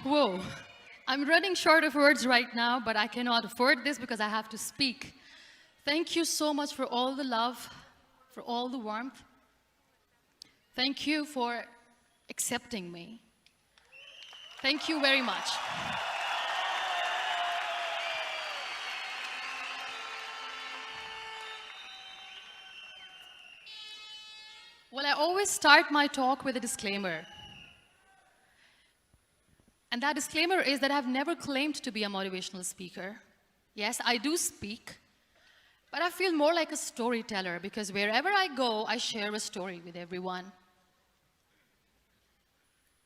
Whoa. I'm running short of words right now, but I cannot afford this because I have to speak. Thank you so much for all the love, for all the warmth. Thank you for accepting me. Thank you very much. Well, I always start my talk with a disclaimer. And that disclaimer is that I've never claimed to be a motivational speaker. Yes, I do speak, but I feel more like a storyteller because wherever I go, I share a story with everyone.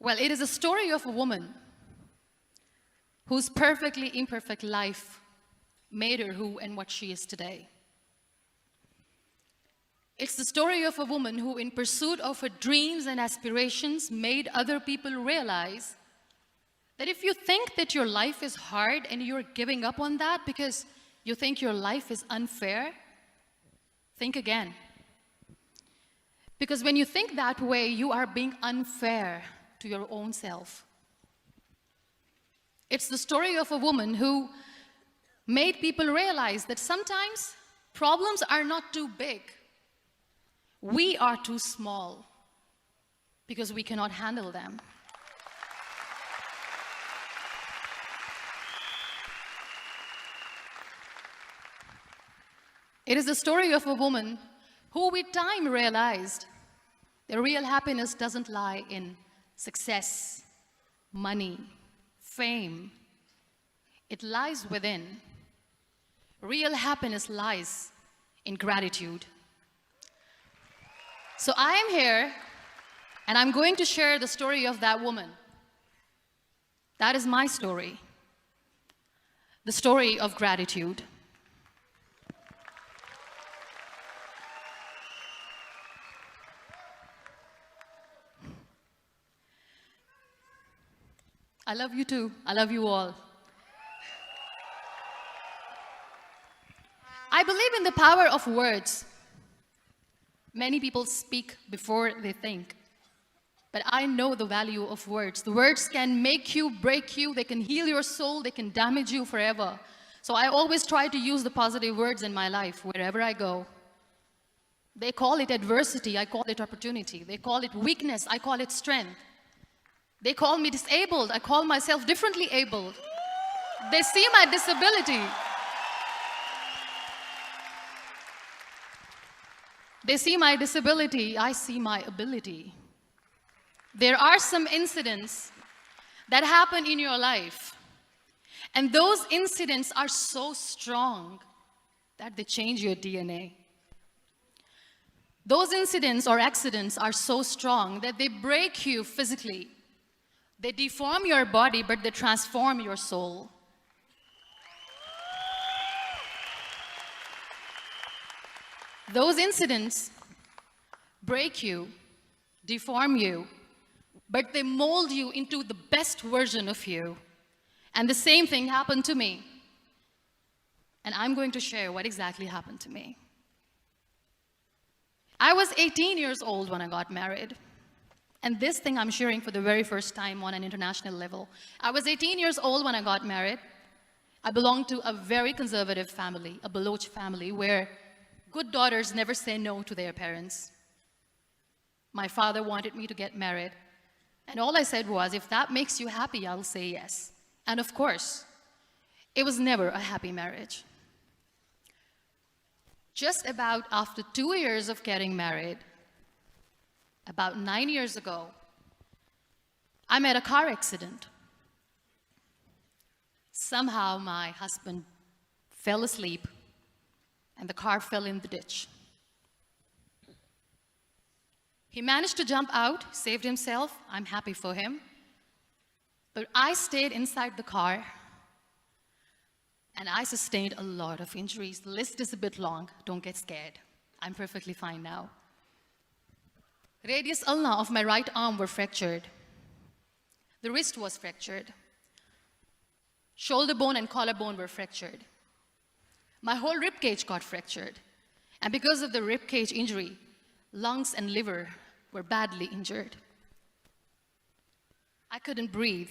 Well, it is a story of a woman whose perfectly imperfect life made her who and what she is today. It's the story of a woman who, in pursuit of her dreams and aspirations, made other people realize that if you think that your life is hard and you're giving up on that because you think your life is unfair, think again. Because when you think that way, you are being unfair to your own self. It's the story of a woman who made people realize that sometimes problems are not too big. We are too small because we cannot handle them. It is the story of a woman who with time realized that real happiness doesn't lie in success, money, fame. It lies within. Real happiness lies in gratitude. So I am here and I'm going to share the story of that woman. That is my story. The story of gratitude. I love you too. I love you all. I believe in the power of words. Many people speak before they think. But I know the value of words. The words can make you, break you, they can heal your soul, they can damage you forever. So I always try to use the positive words in my life wherever I go. They call it adversity, I call it opportunity. They call it weakness, I call it strength. They call me disabled, I call myself differently abled. They see my disability. They see my disability, I see my ability. There are some incidents that happen in your life, and those incidents are so strong that they change your DNA. Those incidents or accidents are so strong that they break you physically. They deform your body, but they transform your soul. Those incidents break you, deform you, but they mold you into the best version of you. And the same thing happened to me. And I'm going to share what exactly happened to me. I was 18 years old when I got married. And this thing I'm sharing for the very first time on an international level. I was 18 years old when I got married. I belonged to a very conservative family, a Baloch family, where good daughters never say no to their parents. My father wanted me to get married. And all I said was, if that makes you happy, I'll say yes. And of course, it was never a happy marriage. Just about after 2 years of getting married, about 9 years ago, I met a car accident. Somehow my husband fell asleep and the car fell in the ditch. He managed to jump out, saved himself. I'm happy for him. But I stayed inside the car and I sustained a lot of injuries. The list is a bit long. Don't get scared. I'm perfectly fine now. Radius ulna of my right arm were fractured. The wrist was fractured. Shoulder bone and collarbone were fractured. My whole rib cage got fractured. And because of the rib cage injury, lungs and liver were badly injured. I couldn't breathe.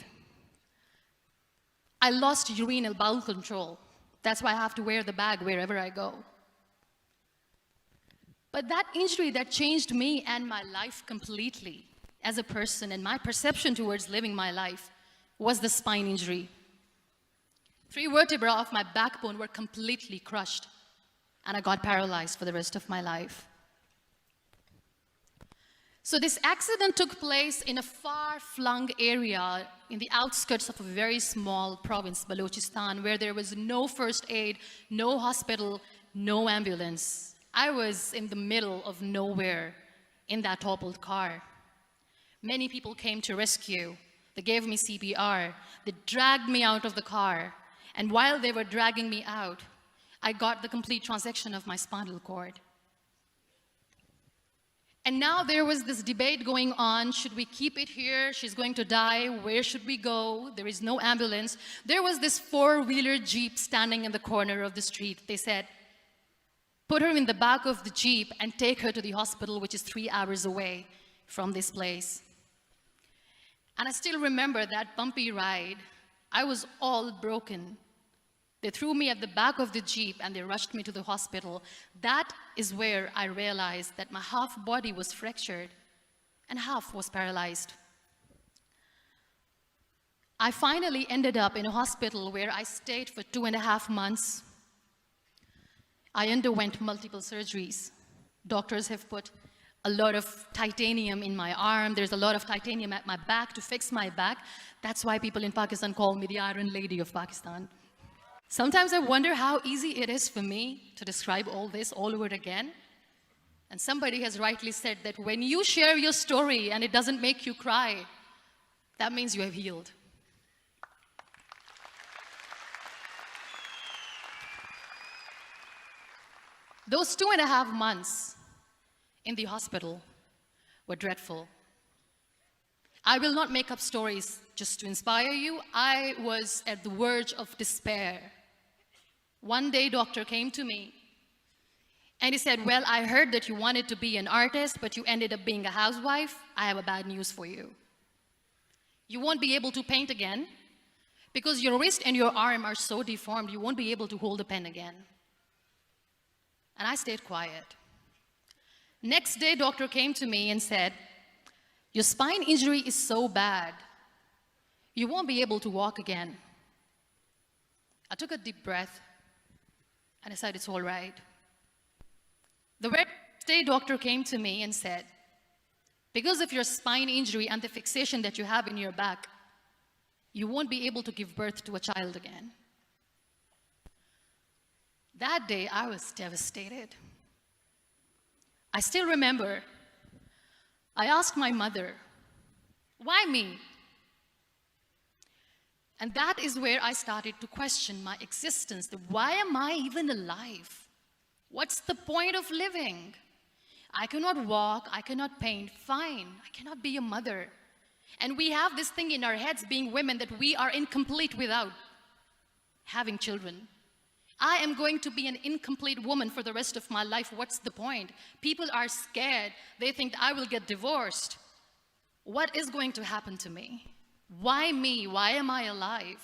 I lost urinary bowel control. That's why I have to wear the bag wherever I go. But that injury that changed me and my life completely as a person and my perception towards living my life was the spine injury. 3 vertebrae of my backbone were completely crushed, and I got paralyzed for the rest of my life. So this accident took place in a far-flung area in the outskirts of a very small province, Balochistan, where there was no first aid, no hospital, no ambulance. I was in the middle of nowhere in that toppled car. Many people came to rescue. They gave me CPR. They dragged me out of the car. And while they were dragging me out, I got the complete transection of my spinal cord. And now there was this debate going on, should we keep it here? She's going to die, where should we go? There is no ambulance. There was this 4-wheeler Jeep standing in the corner of the street. They said, put her in the back of the Jeep and take her to the hospital, which is 3 hours away from this place. And I still remember that bumpy ride. I was all broken. They threw me at the back of the Jeep and they rushed me to the hospital. That is where I realized that my half body was fractured and half was paralyzed. I finally ended up in a hospital where I stayed for 2.5 months. I underwent multiple surgeries. Doctors have put a lot of titanium in my arm. There's a lot of titanium at my back to fix my back. That's why people in Pakistan call me the Iron Lady of Pakistan. Sometimes I wonder how easy it is for me to describe all this all over again. And somebody has rightly said that when you share your story and it doesn't make you cry, that means you have healed. Those 2.5 months in the hospital were dreadful. I will not make up stories just to inspire you. I was at the verge of despair. One day, doctor came to me and he said, well, I heard that you wanted to be an artist, but you ended up being a housewife. I have a bad news for you. You won't be able to paint again because your wrist and your arm are so deformed, you won't be able to hold a pen again. And I stayed quiet. Next day, doctor came to me and said, your spine injury is so bad, you won't be able to walk again. I took a deep breath and I said, it's all right. The next day, doctor came to me and said, because of your spine injury and the fixation that you have in your back, you won't be able to give birth to a child again. That day, I was devastated. I still remember, I asked my mother, why me? And that is where I started to question my existence. Why am I even alive? What's the point of living? I cannot walk, I cannot paint, fine. I cannot be a mother. And we have this thing in our heads, being women, that we are incomplete without having children. I am going to be an incomplete woman for the rest of my life. What's the point? People are scared. They think I will get divorced. What is going to happen to me? Why me? Why am I alive?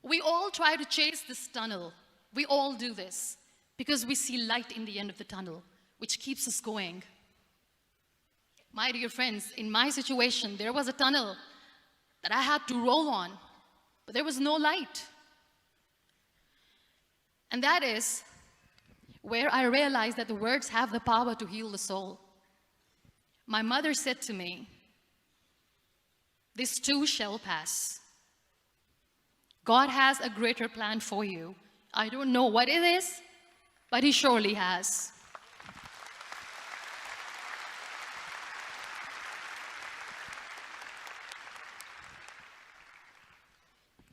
We all try to chase this tunnel. We all do this because we see light in the end of the tunnel, which keeps us going. My dear friends, in my situation, there was a tunnel that I had to roll on, but there was no light. And that is where I realized that the words have the power to heal the soul. My mother said to me, this too shall pass. God has a greater plan for you. I don't know what it is, but He surely has.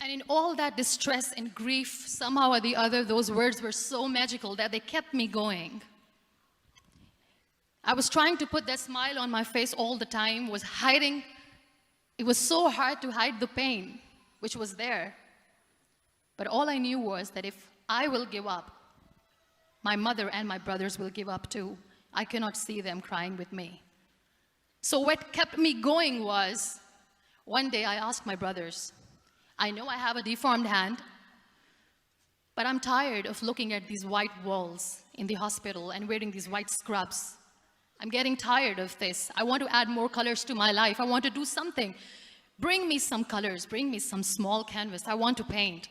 And in all that distress and grief, somehow or the other, those words were so magical that they kept me going. I was trying to put that smile on my face all the time, was hiding. It was so hard to hide the pain, which was there. But all I knew was that if I will give up, my mother and my brothers will give up too. I cannot see them crying with me. So what kept me going was, one day I asked my brothers, I know I have a deformed hand, but I'm tired of looking at these white walls in the hospital and wearing these white scrubs. I'm getting tired of this. I want to add more colors to my life. I want to do something. Bring me some colors. Bring me some small canvas. I want to paint.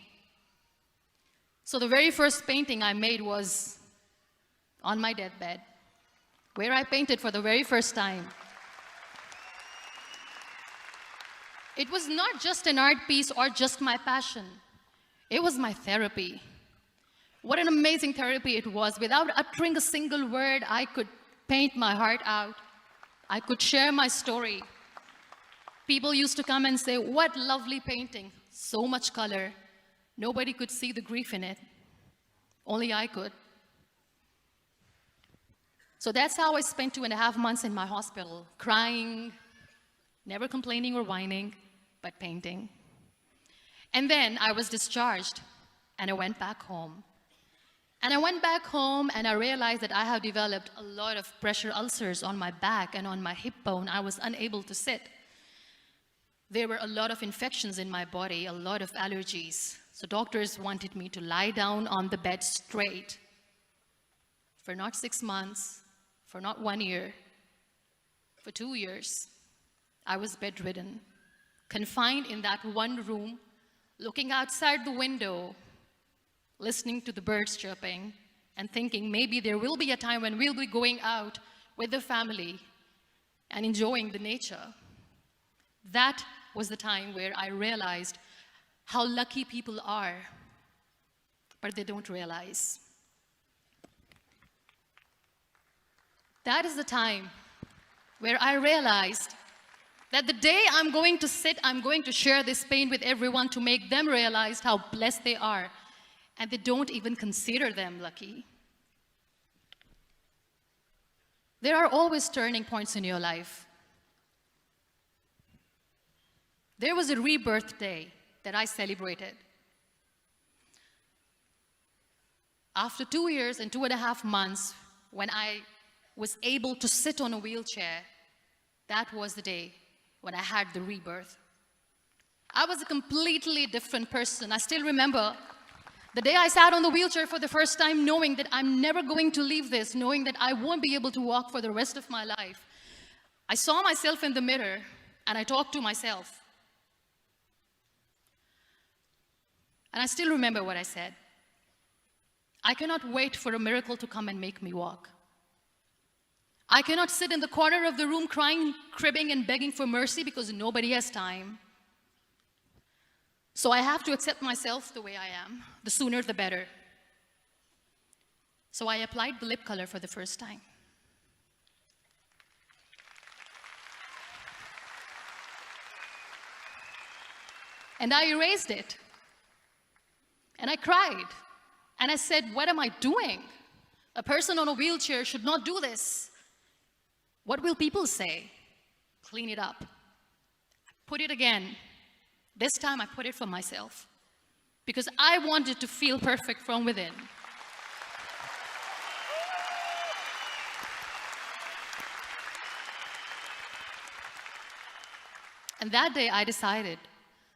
So the very first painting I made was on my deathbed, where I painted for the very first time. It was not just an art piece or just my passion. It was my therapy. What an amazing therapy it was. Without uttering a single word, I could paint my heart out. I could share my story. People used to come and say, "What lovely painting, so much color." Nobody could see the grief in it. Only I could. So that's how I spent 2.5 months in my hospital, crying, never complaining or whining, but painting. And then I was discharged, and I went back home. And I went back home, and I realized that I have developed a lot of pressure ulcers on my back and on my hip bone. I was unable to sit. There were a lot of infections in my body, a lot of allergies. So doctors wanted me to lie down on the bed straight for not 6 months, for not 1 year, for 2 years. I was bedridden, confined in that one room, looking outside the window, listening to the birds chirping, and thinking maybe there will be a time when we'll be going out with the family and enjoying the nature. That was the time where I realized how lucky people are, but they don't realize. That is the time where I realized that the day I'm going to sit, I'm going to share this pain with everyone to make them realize how blessed they are, and they don't even consider them lucky. There are always turning points in your life. There was a rebirth day that I celebrated. After 2 years and 2.5 months, when I was able to sit on a wheelchair, that was the day when I had the rebirth. I was a completely different person. I still remember the day I sat on the wheelchair for the first time, knowing that I'm never going to leave this, knowing that I won't be able to walk for the rest of my life. I saw myself in the mirror, and I talked to myself. And I still remember what I said. I cannot wait for a miracle to come and make me walk. I cannot sit in the corner of the room crying, cribbing, and begging for mercy because nobody has time. So I have to accept myself the way I am. The sooner, the better. So I applied the lip color for the first time. And I erased it. And I cried. And I said, what am I doing? A person on a wheelchair should not do this. What will people say? Clean it up. Put it again. This time I put it for myself. Because I wanted to feel perfect from within. And that day I decided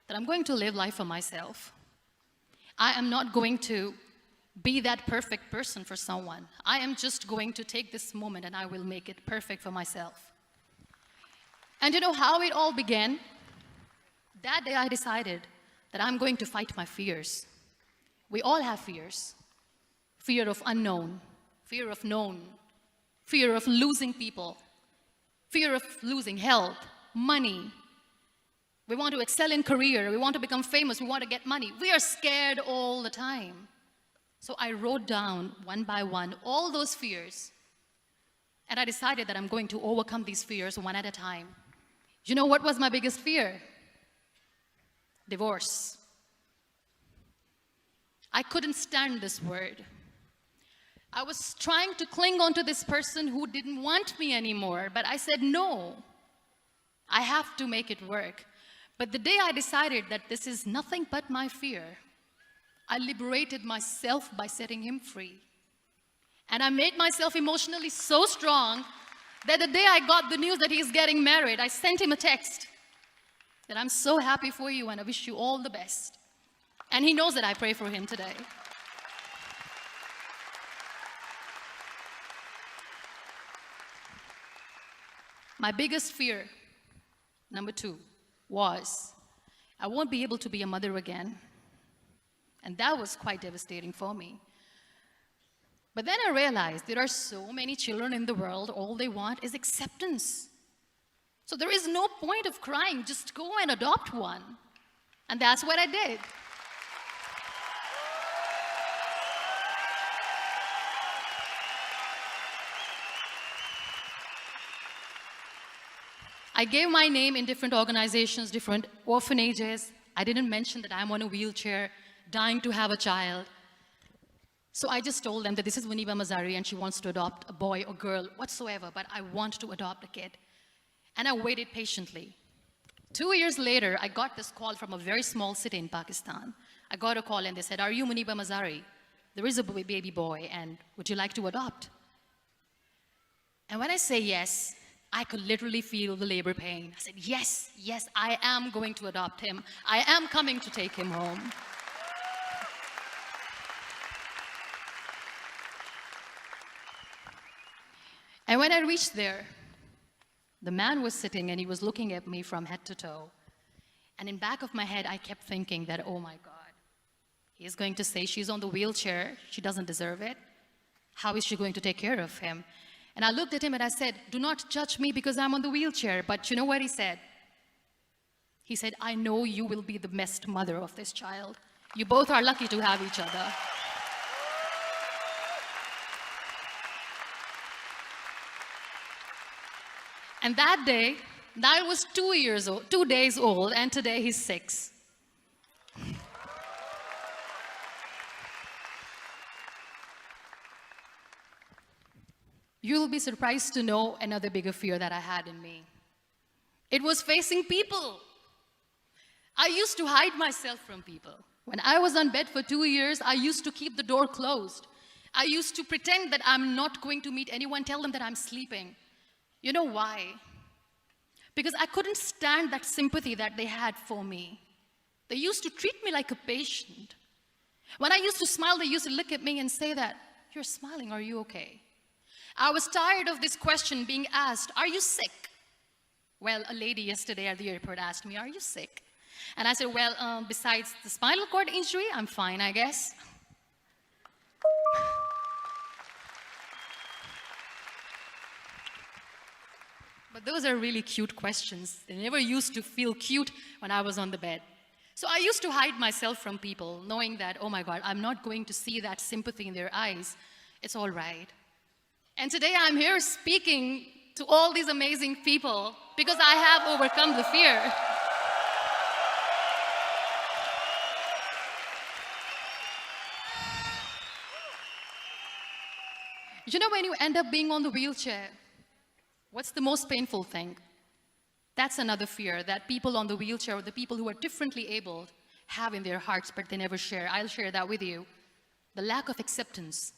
that I'm going to live life for myself. I am not going to be that perfect person for someone. I am just going to take this moment and I will make it perfect for myself. And you know how it all began? That day I decided that I'm going to fight my fears. We all have fears. Fear of unknown, fear of known, fear of losing people, fear of losing health, money. We want to excel in career, we want to become famous, we want to get money. We are scared all the time. So I wrote down one by one all those fears. And I decided that I'm going to overcome these fears one at a time. You know what was my biggest fear? Divorce. I couldn't stand this word. I was trying to cling on to this person who didn't want me anymore, but I said no. I have to make it work. But the day I decided that this is nothing but my fear, I liberated myself by setting him free. And I made myself emotionally so strong that the day I got the news that he's getting married, I sent him a text. that I'm so happy for you and I wish you all the best. And he knows that I pray for him today. My biggest fear, number 2, was I won't be able to be a mother again. And that was quite devastating for me. But then I realized there are so many children in the world, all they want is acceptance. So there is no point of crying, just go and adopt one. And that's what I did. I gave my name in different organizations, different orphanages. I didn't mention that I'm on a wheelchair, dying to have a child. So I just told them that this is Muniba Mazari and she wants to adopt a boy or girl, whatsoever, but I want to adopt a kid. And I waited patiently. 2 years later, I got this call from a very small city in Pakistan. I got a call and they said, "Are you Muniba Mazari? There is a baby boy and would you like to adopt?" And when I say yes, I could literally feel the labor pain. I said, yes, yes, I am going to adopt him. I am coming to take him home. And when I reached there, the man was sitting and he was looking at me from head to toe. And in back of my head, I kept thinking that, oh my God, he's going to say she's on the wheelchair, she doesn't deserve it. How is she going to take care of him? And I looked at him and I said, do not judge me because I'm on the wheelchair. But you know what he said? He said, I know you will be the best mother of this child. You both are lucky to have each other. And that day, that was 2 days old, and today he's 6. You'll be surprised to know another bigger fear that I had in me. It was facing people. I used to hide myself from people. When I was on bed for 2 years, I used to keep the door closed. I used to pretend that I'm not going to meet anyone, tell them that I'm sleeping. You know why? Because I couldn't stand that sympathy that they had for me. They used to treat me like a patient. When I used to smile, they used to look at me and say that, "You're smiling, are you okay?" I was tired of this question being asked, "Are you sick?" Well, a lady yesterday at the airport asked me, "Are you sick?" And I said, well, besides the spinal cord injury, I'm fine, I guess. But those are really cute questions. They never used to feel cute when I was on the bed. So I used to hide myself from people, knowing that, oh my God, I'm not going to see that sympathy in their eyes. It's all right. And today I'm here speaking to all these amazing people because I have overcome the fear. You know, when you end up being on the wheelchair, what's the most painful thing? That's another fear that people on the wheelchair, or the people who are differently abled, have in their hearts, but they never share. I'll share that with you. The lack of acceptance.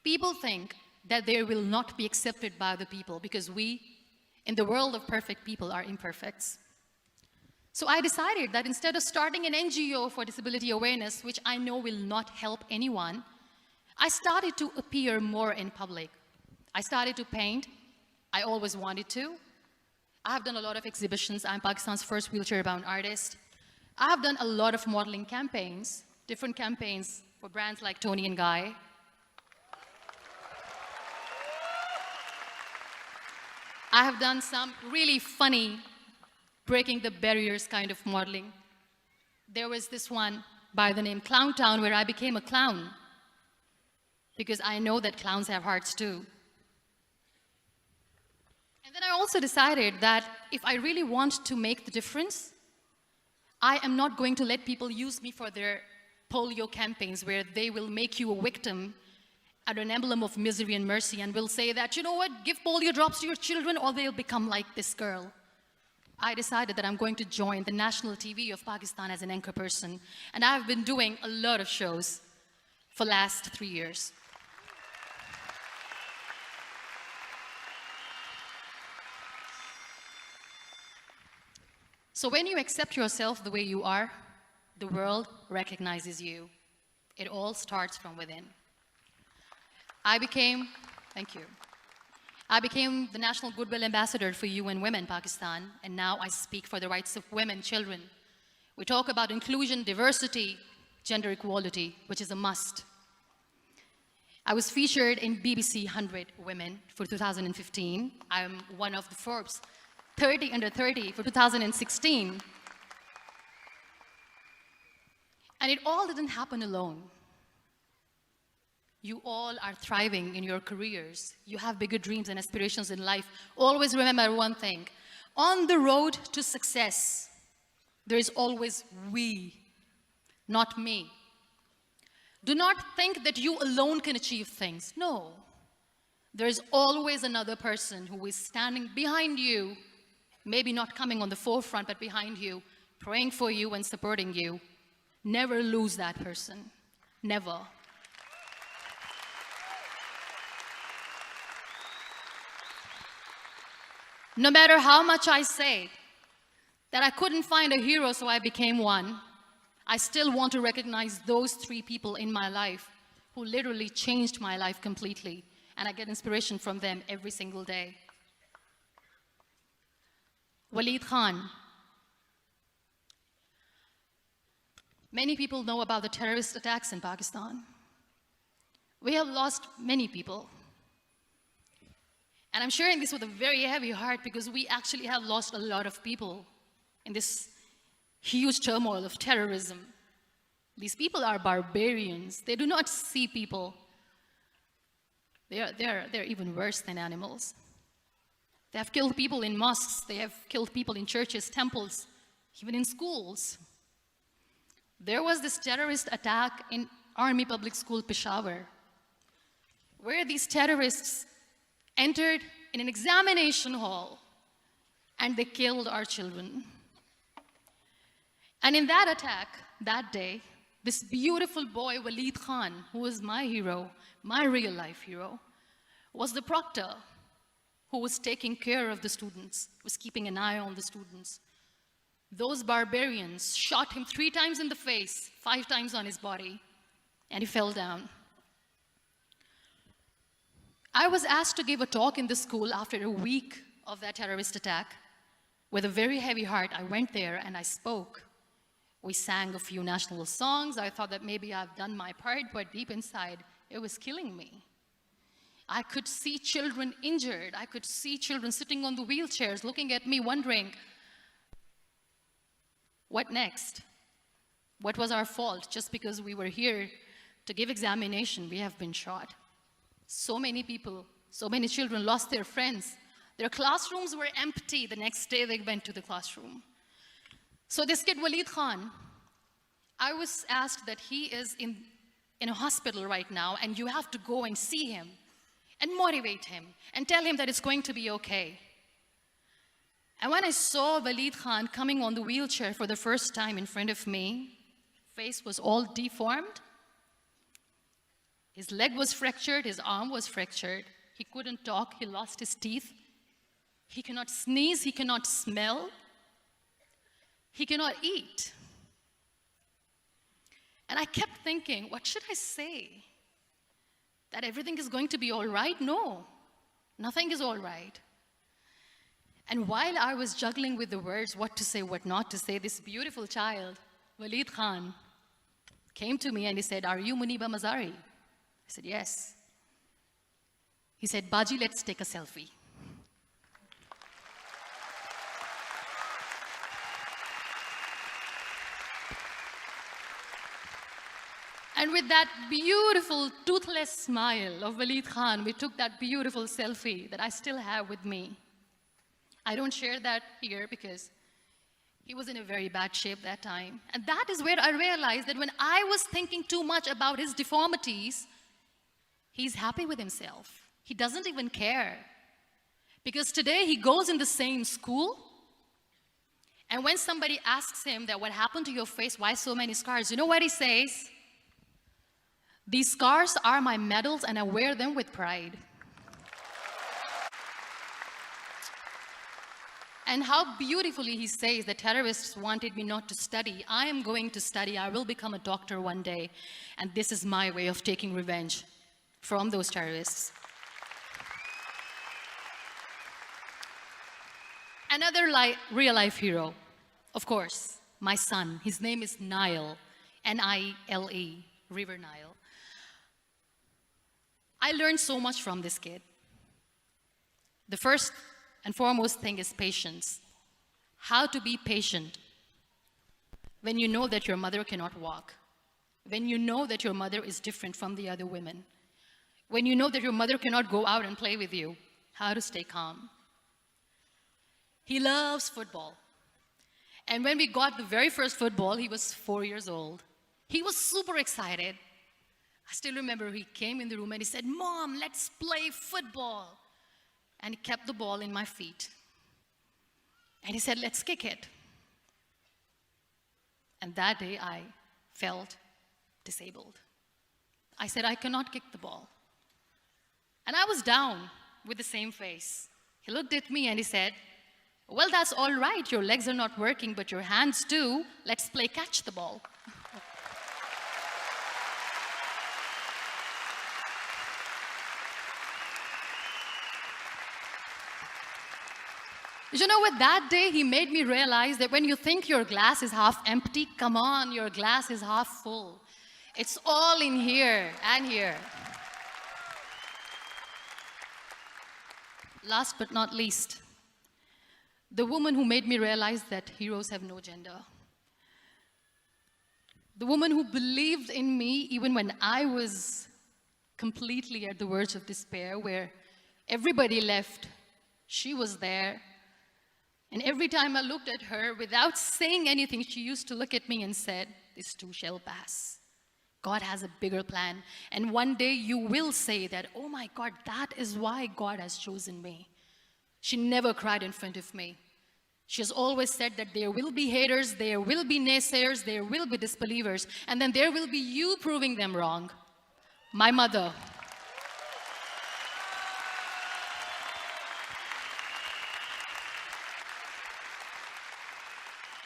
People think that they will not be accepted by the people because we, in the world of perfect people, are imperfects. So I decided that instead of starting an NGO for disability awareness, which I know will not help anyone, I started to appear more in public. I started to paint. I always wanted to. I have done a lot of exhibitions. I'm Pakistan's first wheelchair-bound artist. I have done a lot of modeling campaigns, different campaigns for brands like Tony and Guy. I have done some really funny, breaking the barriers kind of modeling. There was this one by the name Clown Town where I became a clown because I know that clowns have hearts too. And then I also decided that if I really want to make the difference, I am not going to let people use me for their polio campaigns where they will make you a victim and an emblem of misery and mercy and will say that, you know what, give polio drops to your children or they'll become like this girl. I decided that I'm going to join the national TV of Pakistan as an anchor person. And I've been doing a lot of shows for the last 3 years. So when you accept yourself the way you are, the world recognizes you. It all starts from within. Thank you. I became the National Goodwill Ambassador for UN Women Pakistan, and now I speak for the rights of women, children. We talk about inclusion, diversity, gender equality, which is a must. I was featured in BBC 100 Women for 2015. I'm one of the Forbes 30 under 30 for 2016. And it all didn't happen alone. You all are thriving in your careers. You have bigger dreams and aspirations in life. Always remember one thing. On the road to success, there is always we, not me. Do not think that you alone can achieve things. No. There is always another person who is standing behind you, maybe not coming on the forefront, but behind you, praying for you and supporting you. Never lose that person. Never. No matter how much I say that I couldn't find a hero, so I became one, I still want to recognize those 3 people in my life who literally changed my life completely, and I get inspiration from them every single day. Waleed Khan. Many people know about the terrorist attacks in Pakistan. We have lost many people. And I'm sharing this with a very heavy heart because we actually have lost a lot of people in this huge turmoil of terrorism. These people are barbarians. They do not see people. They're even worse than animals. They have killed people in mosques. They have killed people in churches, temples, even in schools. There was this terrorist attack in Army Public School, Peshawar, where these terrorists entered in an examination hall and they killed our children. And in that attack, that day, this beautiful boy, Waleed Khan, who was my hero, my real life hero, was the proctor who was taking care of the students, was keeping an eye on the students. Those barbarians shot him 3 times in the face, 5 times on his body, and he fell down. I was asked to give a talk in the school after a week of that terrorist attack. With a very heavy heart, I went there and I spoke. We sang a few national songs. I thought that maybe I've done my part, but deep inside, it was killing me. I could see children injured. I could see children sitting on the wheelchairs, looking at me, wondering, what next? What was our fault? Just because we were here to give examination, we have been shot. So many people, so many children lost their friends. Their classrooms were empty. The next day they went to the classroom. So this kid, Waleed Khan, I was asked that he is in a hospital right now, and you have to go and see him and motivate him and tell him that it's going to be okay. And when I saw Waleed Khan coming on the wheelchair for the first time in front of me, face was all deformed. His leg was fractured, his arm was fractured. He couldn't talk, he lost his teeth. He cannot sneeze, he cannot smell. He cannot eat. And I kept thinking, what should I say? That everything is going to be all right? No, nothing is all right. And while I was juggling with the words, what to say, what not to say, this beautiful child, Waleed Khan, came to me and he said, "Are you Muniba Mazari?" I said, "Yes." He said, "Baji, let's take a selfie." And with that beautiful, toothless smile of Waleed Khan, we took that beautiful selfie that I still have with me. I don't share that here because he was in a very bad shape that time. And that is where I realized that when I was thinking too much about his deformities, he's happy with himself. He doesn't even care. Because today he goes in the same school, and when somebody asks him that what happened to your face, why so many scars, you know what he says? "These scars are my medals and I wear them with pride." And how beautifully he says the terrorists wanted me not to study. I am going to study. I will become a doctor one day. And this is my way of taking revenge from those terrorists. Another real-life hero, of course, my son. His name is Nile, N-I-L-E, River Nile. I learned so much from this kid. The first and foremost thing is patience. How to be patient when you know that your mother cannot walk, when you know that your mother is different from the other women, when you know that your mother cannot go out and play with you, how to stay calm. He loves football. And when we got the very first football, he was 4 years old. He was super excited. I still remember he came in the room and he said, "Mom, let's play football." And he kept the ball in my feet. And he said, "Let's kick it." And that day I felt disabled. I said, "I cannot kick the ball." And I was down with the same face. He looked at me and he said, "Well, that's all right. Your legs are not working, but your hands do. Let's play catch the ball." You know what? That day he made me realize that when you think your glass is half empty, come on, your glass is half full. It's all in here and here. Last but not least, the woman who made me realize that heroes have no gender. The woman who believed in me even when I was completely at the verge of despair, where everybody left, she was there. And every time I looked at her, without saying anything, she used to look at me and said, "This too shall pass. God has a bigger plan. And one day you will say that, oh my God, that is why God has chosen me." She never cried in front of me. She has always said that there will be haters, there will be naysayers, there will be disbelievers, and then there will be you proving them wrong. My mother.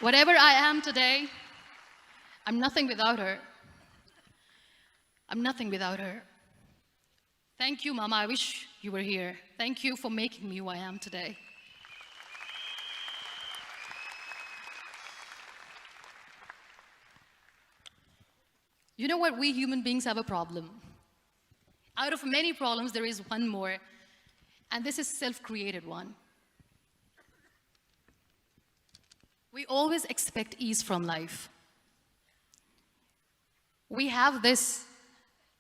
Whatever I am today, I'm nothing without her. I'm nothing without her. Thank you, Mama. I wish you were here. Thank you for making me who I am today. You know what? We human beings have a problem. Out of many problems, there is one more, and this is a self-created one. We always expect ease from life. We have this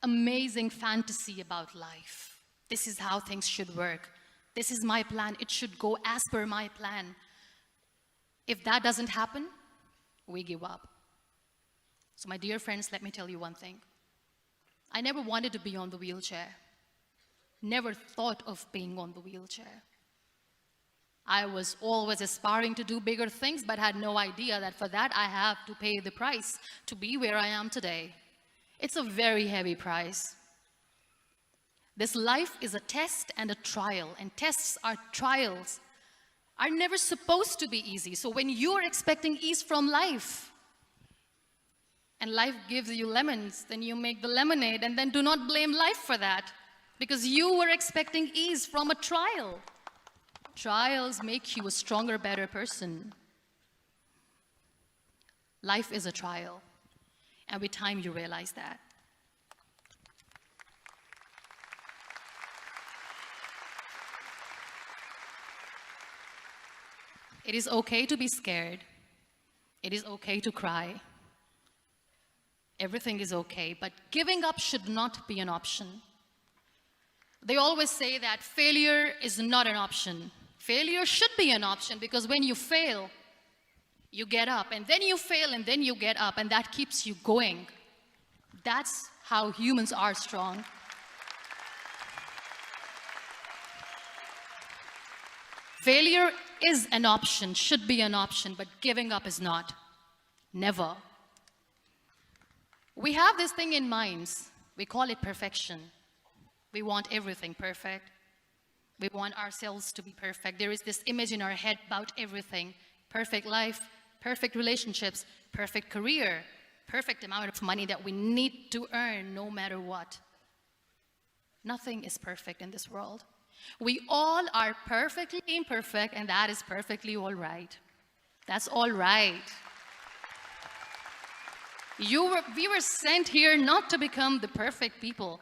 amazing fantasy about life. This is how things should work. This is my plan. It should go as per my plan. If that doesn't happen, we give up. So my dear friends, let me tell you one thing. I never wanted to be on the wheelchair. Never thought of being on the wheelchair. I was always aspiring to do bigger things, but had no idea that for that I have to pay the price to be where I am today. It's a very heavy price. This life is a test and a trial, and tests are trials are never supposed to be easy. So when you are expecting ease from life, and life gives you lemons, then you make the lemonade, and then do not blame life for that, because you were expecting ease from a trial. Trials make you a stronger, better person. Life is a trial, and with time you realize that. It is okay to be scared. It is okay to cry. Everything is okay, but giving up should not be an option. They always say that failure is not an option. Failure should be an option, because when you fail, you get up, and then you fail, and then you get up, and that keeps you going. That's how humans are strong. Failure is an option, should be an option, but giving up is not. Never. We have this thing in minds. We call it perfection. We want everything perfect. We want ourselves to be perfect. There is this image in our head about everything. Perfect life, perfect relationships, perfect career, perfect amount of money that we need to earn no matter what. Nothing is perfect in this world. We all are perfectly imperfect, and that is perfectly all right. That's all right. We were sent here not to become the perfect people.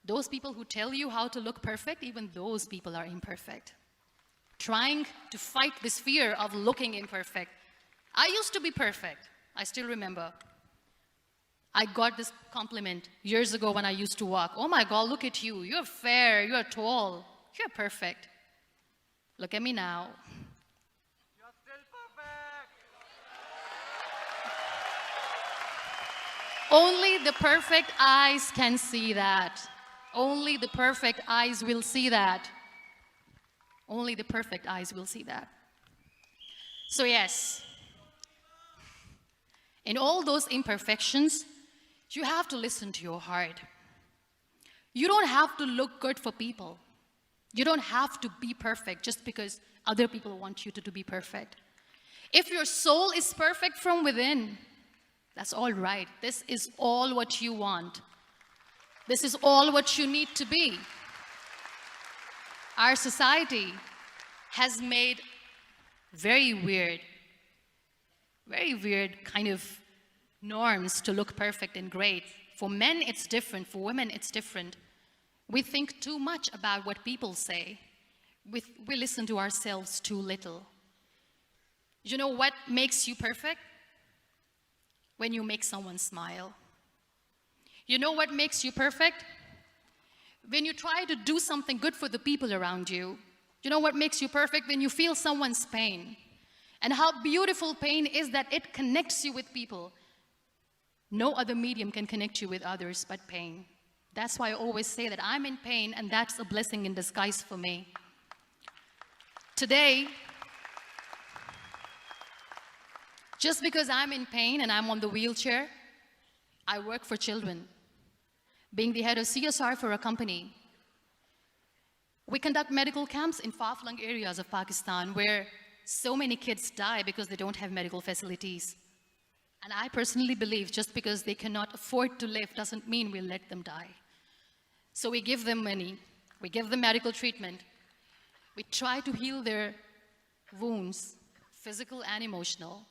Those people who tell you how to look perfect, even those people are imperfect. Trying to fight this fear of looking imperfect. I used to be perfect. I still remember. I got this compliment years ago when I used to walk. Oh my God, look at you. You're fair, you're tall, you're perfect. Look at me now. You're still perfect. Only the perfect eyes can see that. Only the perfect eyes will see that. Only the perfect eyes will see that. So yes, in all those imperfections, you have to listen to your heart. You don't have to look good for people. You don't have to be perfect just because other people want you to be perfect. If your soul is perfect from within, that's all right. This is all what you want. This is all what you need to be. Our society has made very weird kind of norms to look perfect and great. For men, it's different. For women, it's different. We think too much about what people say. We listen to ourselves too little. You know what makes you perfect? When you make someone smile. You know what makes you perfect? When you try to do something good for the people around you. You know what makes you perfect? When you feel someone's pain. And how beautiful pain is that it connects you with people. No other medium can connect you with others but pain. That's why I always say that I'm in pain, and that's a blessing in disguise for me. Today, just because I'm in pain and I'm on the wheelchair, I work for children. Being the head of CSR for a company, we conduct medical camps in far-flung areas of Pakistan where so many kids die because they don't have medical facilities. And I personally believe just because they cannot afford to live doesn't mean we'll let them die. So we give them money, we give them medical treatment, we try to heal their wounds, physical and emotional.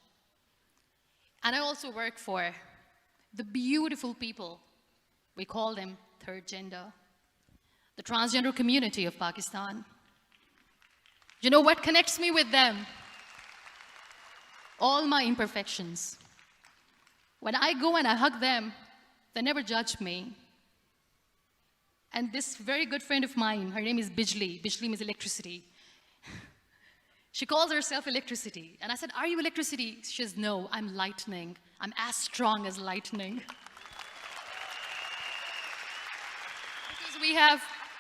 And I also work for the beautiful people, we call them third gender, the transgender community of Pakistan. You know what connects me with them? All my imperfections. When I go and I hug them, they never judge me. And this very good friend of mine, her name is Bijli. Bijli means electricity. She calls herself electricity. And I said, are you electricity? She says, no, I'm lightning. I'm as strong as lightning.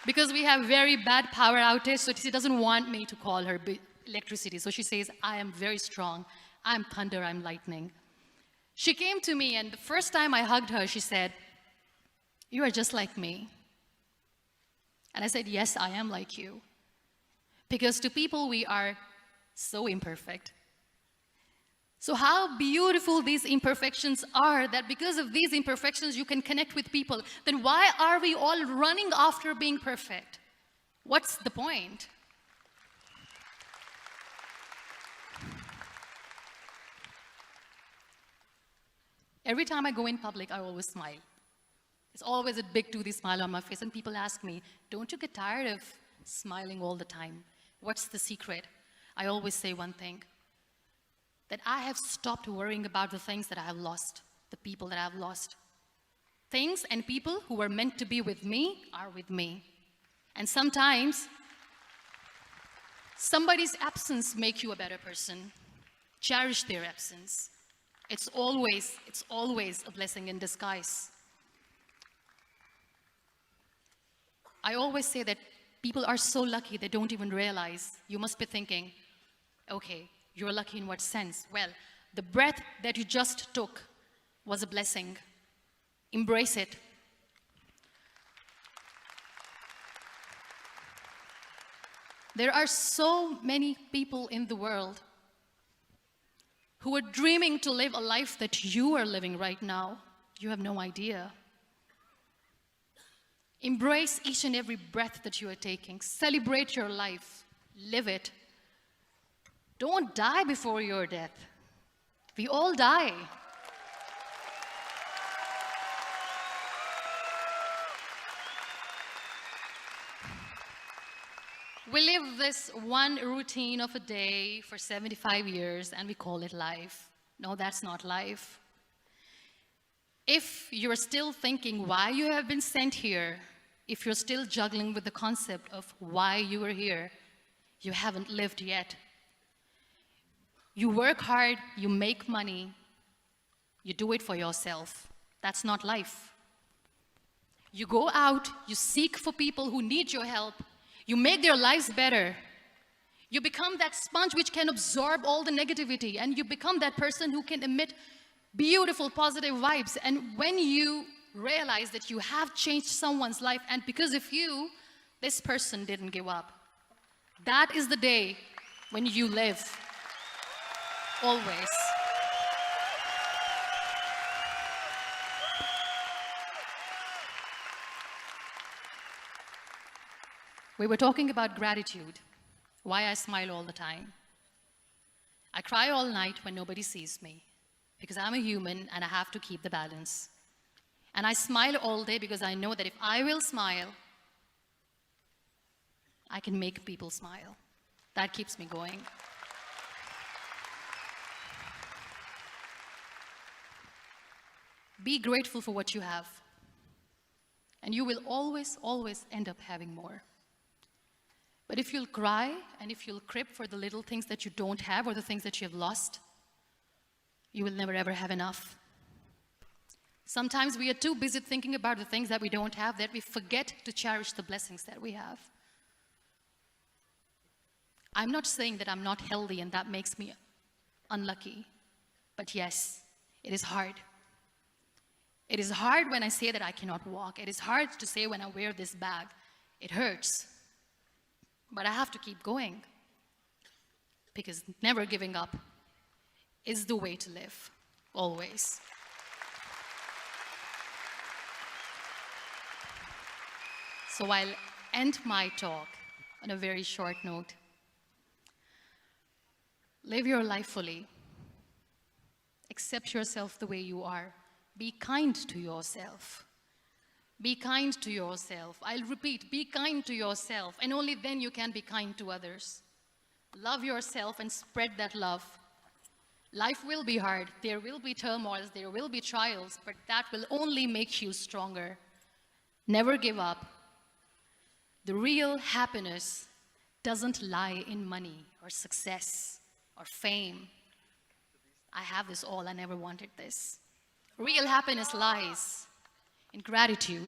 Because we have very bad power outage, so she doesn't want me to call her electricity. So she says, I am very strong. I'm thunder, I'm lightning. She came to me, and the first time I hugged her, she said, you are just like me. And I said, yes, I am like you. Because to people, we are so imperfect. So how beautiful these imperfections are, that because of these imperfections, you can connect with people. Then why are we all running after being perfect? What's the point? Every time I go in public, I always smile. It's always a big toothy smile on my face, and people ask me, don't you get tired of smiling all the time? What's the secret? I always say one thing, that I have stopped worrying about the things that I have lost, the people that I have lost. Things and people who were meant to be with me are with me. And sometimes, somebody's absence makes you a better person. Cherish their absence. It's always a blessing in disguise. I always say that people are so lucky they don't even realize. You must be thinking, okay, you're lucky in what sense? Well, the breath that you just took was a blessing. Embrace it. There are so many people in the world who are dreaming to live a life that you are living right now. You have no idea. Embrace each and every breath that you are taking. Celebrate your life. Live it. Don't die before your death. We all die. We live this one routine of a day for 75 years and we call it life. No, that's not life. If you're still thinking why you have been sent here, if you're still juggling with the concept of why you are here, you haven't lived yet. You work hard, you make money, you do it for yourself. That's not life. You go out, you seek for people who need your help, you make their lives better. You become that sponge which can absorb all the negativity, and you become that person who can emit beautiful, positive vibes. And when you realize that you have changed someone's life, and because of you, this person didn't give up, that is the day when you live. Always. We were talking about gratitude, why I smile all the time. I cry all night when nobody sees me, because I'm a human and I have to keep the balance. And I smile all day because I know that if I will smile, I can make people smile. That keeps me going. Be grateful for what you have, and you will always, always end up having more. But if you'll cry and if you'll crib for the little things that you don't have or the things that you have lost, you will never ever have enough. Sometimes we are too busy thinking about the things that we don't have that we forget to cherish the blessings that we have. I'm not saying that I'm not healthy and that makes me unlucky, but yes, it is hard. It is hard when I say that I cannot walk. It is hard to say when I wear this bag. It hurts. But I have to keep going, because never giving up is the way to live, always. So I'll end my talk on a very short note. Live your life fully. Accept yourself the way you are. Be kind to yourself. Be kind to yourself. I'll repeat, be kind to yourself, and only then you can be kind to others. Love yourself and spread that love. Life will be hard. There will be turmoils, there will be trials, but that will only make you stronger. Never give up. The real happiness doesn't lie in money or success or fame. I have this all, I never wanted this. Real happiness lies in gratitude.